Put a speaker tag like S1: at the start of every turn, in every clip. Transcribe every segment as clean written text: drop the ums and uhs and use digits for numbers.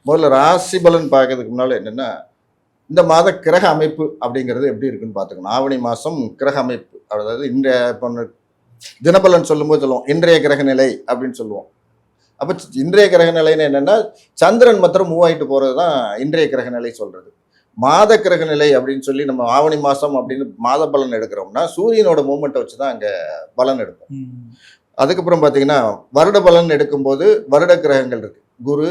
S1: முதல்ல ராசி பலன் பார்க்கறதுக்கு முன்னால என்னன்னா, இந்த மாத கிரக அமைப்பு அப்படிங்கிறது எப்படி இருக்குன்னு பார்த்துக்கணும். ஆவணி மாசம் கிரக அமைப்பு. அதாவது இன்றைய இப்போ தினபலன் சொல்லும்போது சொல்லுவோம், இன்றைய கிரக நிலை அப்படின்னு சொல்லுவோம். அப்ப இன்றைய கிரக நிலைன்னு என்னன்னா, சந்திரன் மாத்திரம் மூவ் ஆயிட்டு போறது தான் இன்றைய கிரக நிலை சொல்றது. மாத கிரக நிலை அப்படின்னு சொல்லி நம்ம ஆவணி மாசம் அப்படின்னு மாத பலன் எடுக்கிறோம்னா, சூரியனோட மூவ்மெண்ட்டை வச்சு தான் அங்க பலன் எடுப்போம். அதுக்கப்புறம் பார்த்தீங்கன்னா, வருட பலன் எடுக்கும்போது வருட கிரகங்கள் இருக்கு. குரு,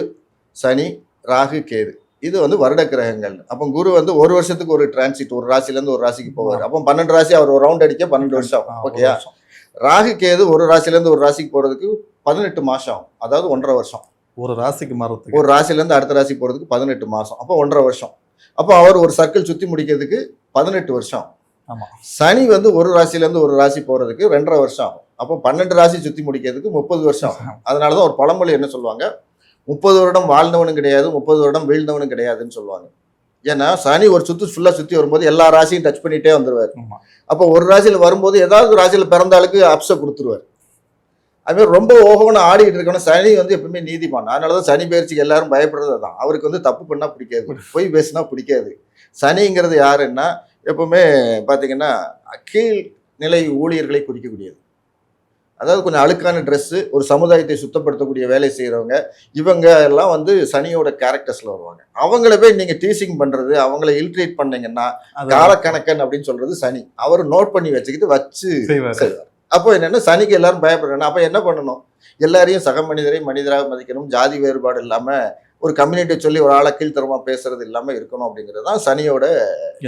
S1: சனி, ராகு, கேது. இது வந்து வருட கிரகங்கள். அப்போ குரு வந்து ஒரு வருஷத்துக்கு ஒரு டிரான்சிட், ஒரு ராசிலேருந்து ஒரு ராசிக்கு போவார். அப்போ 12 ராசி அவர் ஒரு ரவுண்ட் அடிக்க 12 வருஷம். ஓகேயா? ராகு கேது ஒரு ராசிலேருந்து ஒரு ராசிக்கு போறதுக்கு 18 மாசம் ஆகும். அதாவது 1.5 வருஷம்.
S2: ஒரு ராசிக்கு மாறதுக்கு,
S1: ஒரு ராசிலேருந்து அடுத்த ராசி போறதுக்கு 18 மாசம். அப்போ 1.5 வருஷம். அப்போ அவர் ஒரு சர்க்கிள் சுத்தி முடிக்கிறதுக்கு 18 வருஷம்.
S2: ஆமா.
S1: சனி வந்து ஒரு ராசிலேருந்து ஒரு ராசி போறதுக்கு 2.5 வருஷம் ஆகும். அப்போ 12 ராசி சுத்தி முடிக்கிறதுக்கு 30 வருஷம் ஆகும். அதனாலதான் ஒரு பழமொழி என்ன சொல்லுவாங்க, 30 வருடம் வாழ்ந்தவனும் கிடையாது, 30 வருடம் வீழ்ந்தவனும் கிடையாதுன்னு சொல்லுவாங்க. ஏன்னா சனி ஒரு ஃபுல்லா சுத்தி வரும்போது எல்லா ராசியும் டச் பண்ணிட்டே வந்துருவார். அப்போ ஒரு ராசியில வரும்போது ஏதாவது ராசியில பிறந்த ஆளுக்கு அப்சை கொடுத்துருவார். அதுமாதிரி ரொம்ப ஓகோன்னு ஆடிட்டு இருக்கணும். சனி வந்து எப்பவுமே நீதிமான். அதனாலதான் சனி பயிற்சிக்கு எல்லாரும் பயப்படுறது தான். அவருக்கு வந்து தப்பு பண்ணா பிடிக்காது, பொய் பேசினா பிடிக்காது. சனிங்கிறது யாருன்னா எப்பவுமே பாத்தீங்கன்னா கீழ் நிலை ஊழியர்களை குறிக்கக்கூடியது. அதாவது கொஞ்சம் அழுக்கான ட்ரெஸ்ஸு, ஒரு சமுதாயத்தை சுத்தப்படுத்தக்கூடிய வேலை செய்கிறவங்க, இவங்க எல்லாம் வந்து சனியோட கேரக்டர்ஸில் வருவாங்க. அவங்கள போய் நீங்கள் டீசிங் பண்ணுறது, அவங்கள இல்ட்ரேட் பண்ணீங்கன்னா காலக்கணக்கன் அப்படின்னு சொல்கிறது சனி. அவர் நோட் பண்ணி வச்சுக்கிட்டு வச்சு செய்வார். அப்போ என்னென்னா சனிக்கு எல்லாரும் பயப்படுறாங்க. அப்போ என்ன பண்ணணும், எல்லாரையும் சக மனிதரை மனிதராக மதிக்கணும், ஜாதி வேறுபாடு இல்லாமல் ஒரு கம்யூனிட்டியை சொல்லி ஒரு ஆளை கீழ்த்தரமாக பேசுறது இல்லாமல் இருக்கணும். அப்படிங்கிறது தான் சனியோட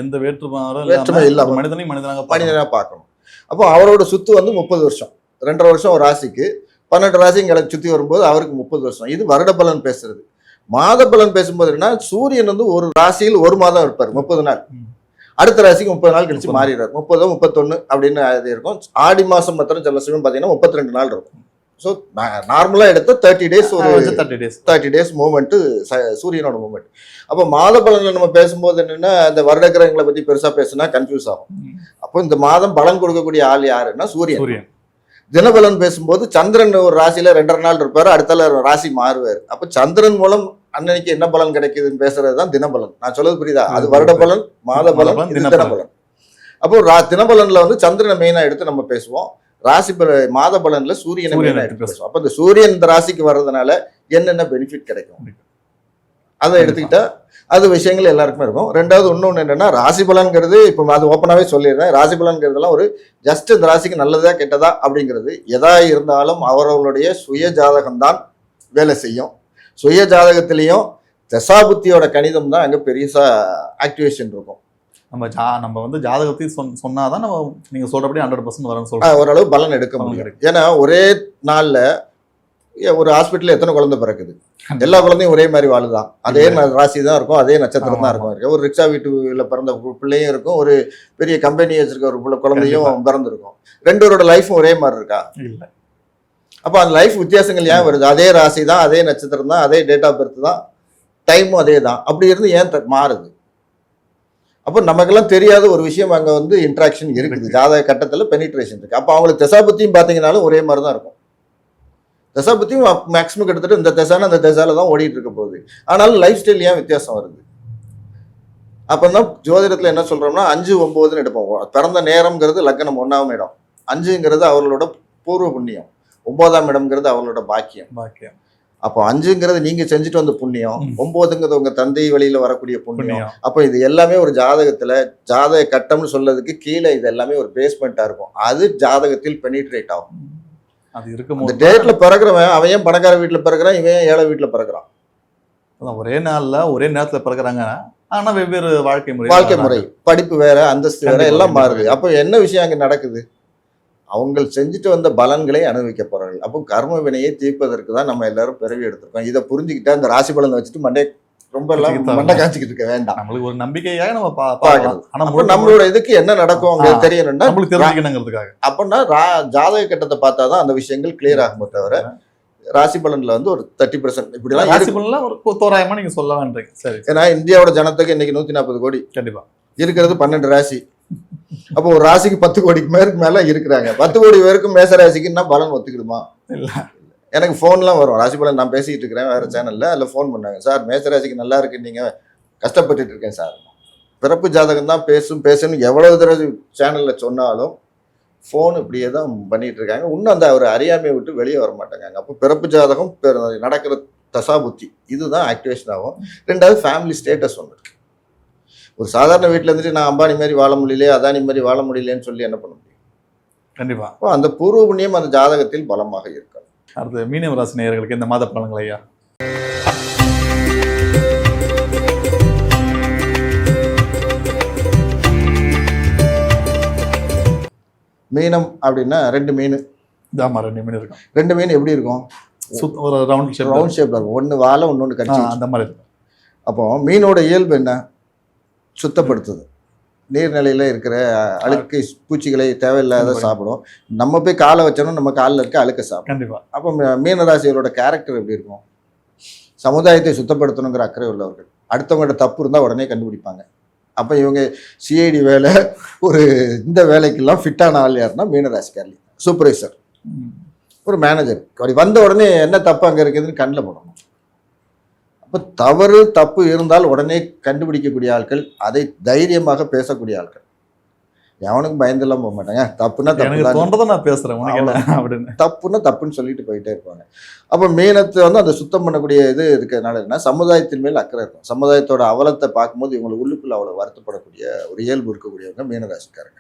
S1: எந்த வேற்றுமை இல்லாமல் மனிதனாக பார்க்கணும். அப்போ அவரோட சுத்து வந்து 30 வருஷம், 2.5 வருஷம் ஒரு ராசிக்கு, 12 ராசிங்களை சுற்றி வரும்போது அவருக்கு 30 வருஷம். இது வருட பலன் பேசுறது. மாத பலன் பேசும்போது என்ன, சூரியன் வந்து ஒரு ராசியில் ஒரு மாதம் இருப்பார், 30 நாள். அடுத்த ராசிக்கு 30 நாள் கழிச்சு மாறிடுறார். 30, 31 அப்படின்னு அது இருக்கும். ஆடி மாசம் மாத்திரம் சில சமயம் பார்த்தீங்கன்னா 32 நாள் இருக்கும். ஸோ நார்மலாக எடுத்த 30 டேஸ், ஒரு 30 டேஸ் மூவ்மெண்ட்டு சூரியனோட மூவ்மெண்ட். அப்போ மாத பலன்கள் நம்ம பேசும்போது என்னன்னா, அந்த வருட கிரகங்களை பற்றி பெருசாக பேசுனா கன்ஃபியூஸ் ஆகும். அப்போ இந்த மாதம் பலன் கொடுக்கக்கூடிய ஆள் யாருன்னா சூரியன். தினபலன் பேசும்போது சந்திரன் ஒரு ராசியில 2.5 நாள் இருப்பாரு, அடுத்த ராசி மாறுவார். அப்ப சந்திரன் மூலம் அன்னைக்கு என்ன பலன் கிடைக்குதுன்னு பேசுறதுதான் தினபலன். நான் சொல்றது புரியுதா? அது வருட பலன், மாத பலன், தினபலன். அப்போ தினபலன்ல வந்து சந்திரனை மெயினா எடுத்து நம்ம பேசுவோம். ராசி மாத பலன்ல சூரியனை மெயினா எடுத்து பேசுவோம். அப்ப இந்த சூரியன் இந்த ராசிக்கு வர்றதுனால என்னென்ன பெனிஃபிட் கிடைக்கும் அதை எடுத்துக்கிட்டா அது விஷயங்கள் எல்லாருக்குமே இருக்கும். ரெண்டாவது இன்னொன்று என்னன்னா, ராசி பலன்கிறது இப்போ அது ஓப்பனாகவே சொல்லிடுறேன். ராசி பலன்கிறதுலாம் ஒரு ஜஸ்ட் இந்த ராசிக்கு நல்லதா கெட்டதா அப்படிங்கிறது எதா இருந்தாலும் அவர்களுடைய சுய ஜாதகம் தான் வேலை செய்யும். சுய ஜாதகத்திலையும் தசாபுத்தியோட கணிதம் தான் அங்கே பெருசா ஆக்டிவேஷன் இருக்கும்.
S2: நம்ம வந்து ஜாதகத்தையும் சொன்னாதான் நம்ம நீங்க சொல்றபடி 100% வரணும் சொல்றோம்,
S1: ஓரளவு பலன் எடுக்க முடியும். ஏன்னா ஒரே நாள்ல ஒரு ஹாஸ்பிட்டல் எத்தனை குழந்தை பிறக்குது, எல்லா குழந்தையும் ஒரே மாதிரி வாழுதான், அதே ராசி தான் இருக்கும், அதே நட்சத்திரம் தான் இருக்கும். ஒரு ரிக்ஷா வீட்டுல பிறந்த பிள்ளையும் இருக்கும், ஒரு பெரிய கம்பெனி வச்சிருக்க ஒரு குழந்தையும் பிறந்திருக்கும். ரெண்டோட லைஃபும் ஒரே மாதிரி இருக்கா? இல்லை. அப்போ அந்த லைஃப் வித்தியாசங்கள் ஏன் வருது? அதே ராசி தான், அதே நட்சத்திரம் தான், அதே டேட் ஆஃப் பர்த் தான், டைமும் அதே தான். அப்படி இருந்து ஏன் மாறுது? அப்போ நமக்கெல்லாம் தெரியாத ஒரு விஷயம் அங்கே வந்து இன்ட்ராக்ஷன் இருக்குது. ஜாதக கட்டத்தில் பெனிட்ரேஷன் இருக்கு. அப்போ அவங்களுக்கு தசாபத்தியும் பார்த்தீங்கன்னாலும் ஒரே மாதிரி தான் இருக்கும். தசாபத்தியும் மேக்ஸிமம் கிட்டத்தட்ட இந்த தசான அந்த தசால தான் ஓடிட்டு இருக்க போகுது. ஆனாலும் லைஃப் ஸ்டைல் ஏன் வித்தியாசம் வருது? அப்பதான் ஜோதிடத்துல என்ன சொல்றோம்னா 5, 9ன்னு எடுப்போம். பிறந்த நேரம்ங்கிறது லக்னம் 1ஆம் இடம், 5ங்கிறது அவர்களோட பூர்வ புண்ணியம், 9ஆம் இடம்ங்கிறது அவர்களோட பாக்கியம். அப்போ 5ங்கிறது நீங்க செஞ்சுட்டு வந்த புண்ணியம், 9ங்கிறது உங்க தந்தை வழியில வரக்கூடிய புண்ணியம். அப்போ இது எல்லாமே ஒரு ஜாதகத்துல ஜாதக கட்டம்னு சொல்றதுக்கு கீழே இது எல்லாமே ஒரு பேஸ்மெண்டா இருக்கும். அது ஜாதகத்தில் பெனிட்ரேட் ஆகும்.
S2: அது இருக்கும்.
S1: இந்த டேட்ல பிறகுறவன் அவன் ஏன் பணக்கார வீட்டுல பிறகுறான், இவன் ஏழை வீட்டுல பிறகுறான்?
S2: ஒரே நாள்ல ஒரே நேரத்துல பிறகுறாங்க, ஆனா வெவ்வேறு வாழ்க்கை
S1: முறை, படிப்பு வேற, அந்தஸ்து வேற, எல்லாம் மாறுது. அப்போ என்ன விஷயம் அங்க நடக்குது? அவங்க செஞ்சுட்டு வந்த பலன்களை அனுபவிக்க போறார்கள். அப்போ கர்ம வினையை தீர்ப்பதற்கு தான் நம்ம எல்லாரும் பிறவி எடுத்திருக்கோம். இதை புரிஞ்சுக்கிட்டா இந்த ராசி பலனை வச்சுட்டு ரொம்ப எல்லாம் மண்டை காய்ச்சிக்கிட்டு இருக்க வேண்டாம்.
S2: நம்மளுக்கு ஒரு நம்பிக்கையாக நம்ம
S1: பார்க்கலாம். ஆனா நம்மளோட இதுக்கு என்ன நடக்கும் அங்க தெரியணும்னா
S2: தெரிஞ்சுக்கணுங்கிறதுக்காக.
S1: அப்படின்னா ஜாதக கட்டத்தை பார்த்தாதான் அந்த விஷயங்கள் கிளியர் ஆகுமே தவிர ராசி பலன்ல வந்து ஒரு 30% இப்படிலாம்
S2: ராசி பலன்ல ஒரு தோராயமா நீங்க சொல்ல வேண்டீங்க. சரி.
S1: ஏன்னா இந்தியாவோட ஜனத்துக்கு இன்னைக்கு 140 கோடி
S2: கண்டிப்பா
S1: இருக்கிறது 12 ராசி. அப்போ ஒரு ராசிக்கு 10 கோடிக்கு மேற்கு மேல இருக்கிறாங்க. 10 கோடி பேருக்கும் மேச ராசிக்குன்னா பலன் ஒத்துக்கிடுமா? இல்ல. எனக்கு ஃபோன்லாம் வரும். ராசி பலன் நான் பேசிக்கிட்டு இருக்கிறேன் வேறு சேனலில், அதில் ஃபோன் பண்ணாங்க. சார் மேசராசிக்கு நல்லா இருக்கு, நீங்கள் கஷ்டப்பட்டுட்டு இருக்கேன் சார். பிறப்பு ஜாதகம் தான் பேசணும் எவ்வளவு தடவை சேனலில் சொன்னாலும் ஃபோன் இப்படியே தான் பண்ணிகிட்டு இருக்காங்க. இன்னும் அந்த ஒரு அறியாமையை விட்டு வெளியே வர மாட்டேங்காங்க. அப்போ பிறப்பு ஜாதகம் நடக்கிற தசாபுத்தி இதுதான் ஆக்டிவேஷன் ஆகும். ரெண்டாவது ஃபேமிலி ஸ்டேட்டஸ் ஒன்று இருக்குது. ஒரு சாதாரண வீட்டில் இருந்துட்டு நான் அம்பானி மாதிரி வாழ முடியலையே, அதானி மாதிரி வாழ முடியலன்னு சொல்லி என்ன பண்ண முடியும்?
S2: கண்டிப்பாக.
S1: அப்போ அந்த பூர்வ புண்ணியம் அந்த ஜாதகத்தில் பலமாக இருக்கும்.
S2: அடுத்து மீனம் ராசி நேயர்களுக்கு இந்த மாத பலன்கள் ஐயா.
S1: மீனம் அப்படின்னா 2 மீன்.
S2: ஆமாம், 2 மீன் இருக்கும்.
S1: 2 மீன் எப்படி இருக்கும்?
S2: ஒரு ரவுண்ட் ஷேப்ல
S1: இருக்கும். ஒன்று வாழை, ஒன்று கட்சி,
S2: அந்த மாதிரி இருக்கும்.
S1: அப்போ மீனோட இயல்பு என்ன? சுத்தப்படுத்துது. நீர்நிலையில் இருக்கிற அழுக்கு பூச்சிகளை தேவையில்லாத சாப்பிடும். நம்ம போய் காலை வச்சோம்னா நம்ம காலில் இருக்க அழுக்க சாப்பிடும்.
S2: கண்டிப்பாக.
S1: அப்போ மீனராசிகளோட கேரக்டர் எப்படி இருக்கும்? சமுதாயத்தை சுத்தப்படுத்தணுங்கிற அக்கறை உள்ளவர்கள். அடுத்தவங்கள்ட்ட தப்பு இருந்தால் உடனே கண்டுபிடிப்பாங்க. அப்போ இவங்க சிஐடி வேலை, ஒரு இந்த வேலைக்கெல்லாம் ஃபிட்டான ஆள் யாருன்னா மீனராசிக்காரலி. சூப்பர்வைசர், ஒரு மேனேஜர். அப்படி வந்த உடனே என்ன தப்பு அங்கே இருக்குதுன்னு கண்ணில் போடணும். அப்போ தவறு தப்பு இருந்தால் உடனே கண்டுபிடிக்கக்கூடிய ஆட்கள், அதை தைரியமாக பேசக்கூடிய ஆட்கள். எவனுக்கும் பயந்தெல்லாம் போக மாட்டாங்க. தப்புன்னா தப்பு,
S2: நான் பேசுறேன்
S1: தப்புன்னா தப்புன்னு சொல்லிட்டு போயிட்டே இருப்பாங்க. அப்போ மீனத்தை வந்து அந்த சுத்தம் பண்ணக்கூடிய இது இருக்கிறதுனால என்ன, சமுதாயத்தின் மேல் அக்கறை இருக்கும். சமுதாயத்தோட அவலத்தை பார்க்கும்போது இவங்களுக்கு உள்ளுக்குள்ள அவ்வளோ வருத்தப்படக்கூடிய ஒரு இயல்பு இருக்கக்கூடியவங்க மீனராசிக்காரங்க.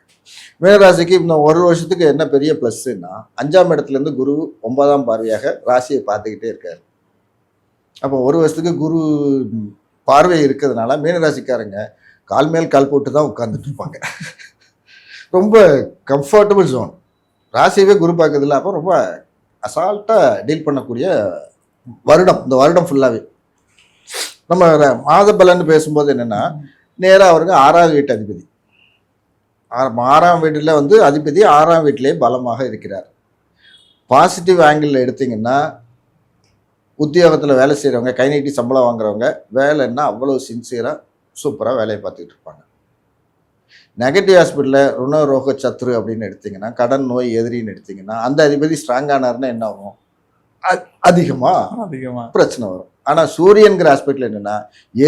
S1: மீனராசிக்கு இந்த ஒரு வருஷத்துக்கு என்ன பெரிய ப்ளஸ்ன்னா, 5ஆம் இடத்துலேருந்து குரு 9ஆம் பார்வையாக ராசியை பார்த்துக்கிட்டே இருக்காரு. அப்போ ஒரு வருஷத்துக்கு குரு பார்வை இருக்கிறதுனால மீனராசிக்காரங்க கால் மேல் கால் போட்டு தான் உட்காந்துட்டு இருப்பாங்க. ரொம்ப கம்ஃபர்டபுள் ஜோன். ராசியவே குரு பார்க்கறதில்ல. அப்போ ரொம்ப அசால்ட்டாக டீல் பண்ணக்கூடிய வருடம், இந்த வருடம் ஃபுல்லாகவே. நம்ம மாத பலன்னு பேசும்போது என்னென்னா, நேராக அவருக்கு 6ஆம் வீட்டு அதிபதி. 6ஆம் வீட்டில் வந்து அதிபதி 6ஆம் வீட்டிலே பலமாக இருக்கிறார். பாசிட்டிவ் ஆங்கிளில் எடுத்திங்கன்னா, உத்தியோகத்தில் வேலை செய்கிறவங்க, கை நீட்டி சம்பளம் வாங்குறவங்க, வேலைன்னா அவ்வளோ சின்சியராக சூப்பராக வேலையை பார்த்துக்கிட்டு இருப்பாங்க. நெகட்டிவ் ஹாஸ்பிட்டலில் ருண ரோக சத்ரு அப்படின்னு எடுத்திங்கன்னா, கடன் நோய் எதிரின்னு எடுத்திங்கன்னா, அந்த அதிபதி ஸ்ட்ராங்கானார்னா என்ன ஆகும்? அதிகமாக பிரச்சனை வரும். ஆனால் சூரியன்கிற ஹாஸ்பிட்டல் என்னென்னா,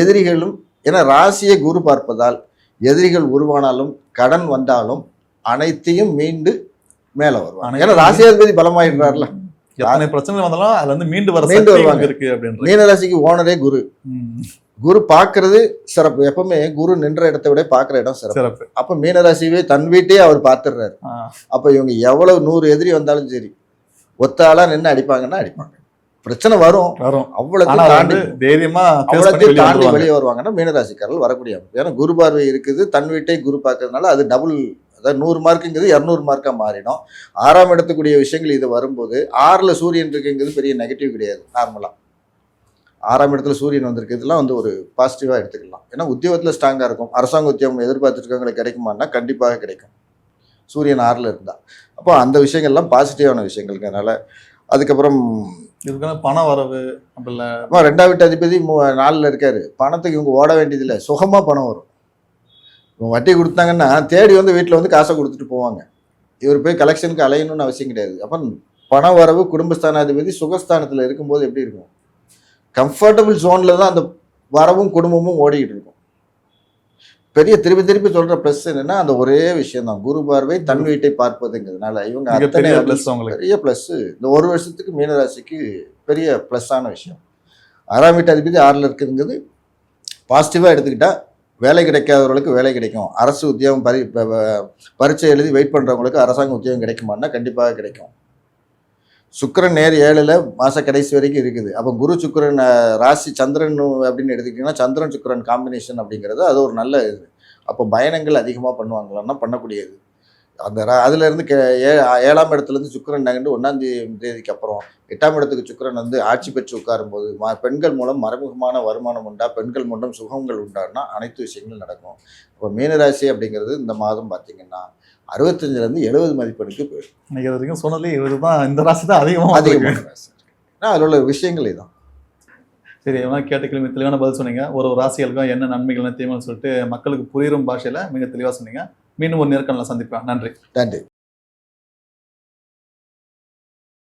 S1: எதிரிகளும், ஏன்னா ராசியை குரு பார்ப்பதால் எதிரிகள் உருவானாலும் கடன் வந்தாலும் அனைத்தையும் மீண்டு மேலே வருவாங்க. ஏன்னா ராசியாதிபதி பலமாயிடுறாருல,
S2: பிரச்சனை வந்தாலும் அதுல இருந்து மீண்டு வருவாங்க இருக்கு அப்படின்னு.
S1: மீனராசிக்கு ஓனரே குரு. குரு பார்க்கறது சிறப்பு. எப்பவுமே குரு நின்ற இடத்தை விட பார்க்குற இடம் சிறப்பு. அப்போ மீனராசியே தன் வீட்டையே அவர் பார்த்துடுறாரு. அப்போ இவங்க எவ்வளவு 100 எதிரி வந்தாலும் சரி, ஒத்த ஆளா நின்று அடிப்பாங்கன்னா அடிப்பாங்க. பிரச்சனை வரும், அவ்வளவு தாண்டி தைரியமா தாண்டி வெளியே வருவாங்கன்னா மீனராசிக்காரர்கள் வரக்கூடிய. ஏன்னா குரு பார்வை இருக்குது, தன் வீட்டை குரு பார்க்கறதுனால அது டபுள், அதாவது 100 மார்க்குங்கிறது 200 மார்க்காக மாறிடும். 6ஆம் இடத்துக்கூடிய விஷயங்கள் இது வரும்போது, 6ல் சூரியன் இருக்குங்கிறது பெரிய நெகட்டிவ் கிடையாது. நார்மலாக 6ஆம் இடத்துல சூரியன் வந்திருக்கிறதுலாம் வந்து ஒரு பாசிட்டிவாக எடுத்துக்கலாம். ஏன்னா உத்தியோகத்தில் ஸ்ட்ராங்காக இருக்கும். அரசாங்க உத்தியோகம் எதிர்பார்த்துருக்கவங்களுக்கு கிடைக்குமான்னா கண்டிப்பாக கிடைக்கும், சூரியன் 6ல் இருந்தால். அப்போ அந்த விஷயங்கள்லாம் பாசிட்டிவான விஷயங்கள்ங்கிறதுனால. அதுக்கப்புறம்
S2: இதுக்கான பண வரவு அப்படில்ல.
S1: 2ஆம் வீட்டு அதிபதி 4ல் இருக்காரு. பணத்துக்கு இவங்க ஓட வேண்டியதில்லை, சுகமாக பணம் வரும். இவங்க வட்டி கொடுத்தாங்கன்னா தேடி வந்து வீட்டில் வந்து காசை கொடுத்துட்டு போவாங்க. இவர் போய் கலெக்ஷனுக்கு அலையணும்னு அவசியம் கிடையாது. அப்போ பண வரவு குடும்பஸ்தானாதிபதி சுகஸ்தானத்தில் இருக்கும்போது எப்படி இருக்கும்? கம்ஃபர்டபுள் ஜோனில் தான் அந்த வரவும் குடும்பமும் ஓடிக்கிட்டு இருக்கும். பெரிய திருப்பி திருப்பி சொல்கிற ப்ளஸ் என்னென்னா, அந்த ஒரே விஷயம் தான், குரு பார்வை தன் வீட்டை பார்ப்பதுங்கிறதுனால இவங்க அத்தனை பெரிய ப்ளஸ்ஸு. இந்த ஒரு வருஷத்துக்கு மீனராசிக்கு பெரிய ப்ளஸ்ஸான விஷயம். 6ஆம் வீட்டு அதிபதி 6ல் இருக்குதுங்கிறது பாசிட்டிவாக எடுத்துக்கிட்டால், வேலை கிடைக்காதவர்களுக்கு வேலை கிடைக்கும். அரசு உத்தியோகம் பரீட்சை எழுதி வெயிட் பண்ணுறவங்களுக்கு அரசாங்க உத்தியோகம் கிடைக்குமான்னா கண்டிப்பாக கிடைக்கும். சுக்கிரன் நேர் 7ல் மாத கடைசி வரைக்கும் இருக்குது. அப்போ குரு சுக்கிரன் ராசி சந்திரன் அப்படின்னு எடுத்துக்கிட்டிங்கன்னா, சந்திரன் சுக்கிரன் காம்பினேஷன் அப்படிங்கிறது அது ஒரு நல்ல இது. அப்போ பயணங்கள் அதிகமாக பண்ணுவாங்களான்னா பண்ணக்கூடியது. அந்த அதுலேருந்து 7ஆம் இடத்துலேருந்து சுக்கிரன் நகண்டு 1ஆம் தேதிக்கு அப்புறம் 8ஆம் இடத்துக்கு சுக்கிரன் வந்து ஆட்சி பெற்று உட்காரும்போது பெண்கள் மூலம் மறைமுகமான வருமானம் உண்டா, பெண்கள் மூலம் சுகங்கள் உண்டான்னா அனைத்து விஷயங்களும் நடக்கும். இப்போ மீனராசி அப்படிங்கிறது இந்த மாதம் பார்த்தீங்கன்னா 65லேருந்து 70 மதிப்பெண்ணுக்கு போயிடும்.
S2: இன்னைக்கு வரைக்கும் சொன்னதுலேயே 70 தான். இந்த ராசி தான் அதிகமாக
S1: ராசி. அதில் உள்ள விஷயங்கள் இதுதான்.
S2: சரி, எல்லாம் கேட்ட கேள்வி தெளிவான பதில் சொன்னீங்க. ஒரு ராசிகளுக்கும் என்ன நன்மைகள் தீமைன்னு சொல்லிட்டு மக்களுக்கு புரியும் பாஷையில் மிக தெளிவாக சொன்னீங்க. மீண்டும் ஒரு நேர்காணலில் சந்திப்பேன். நன்றி.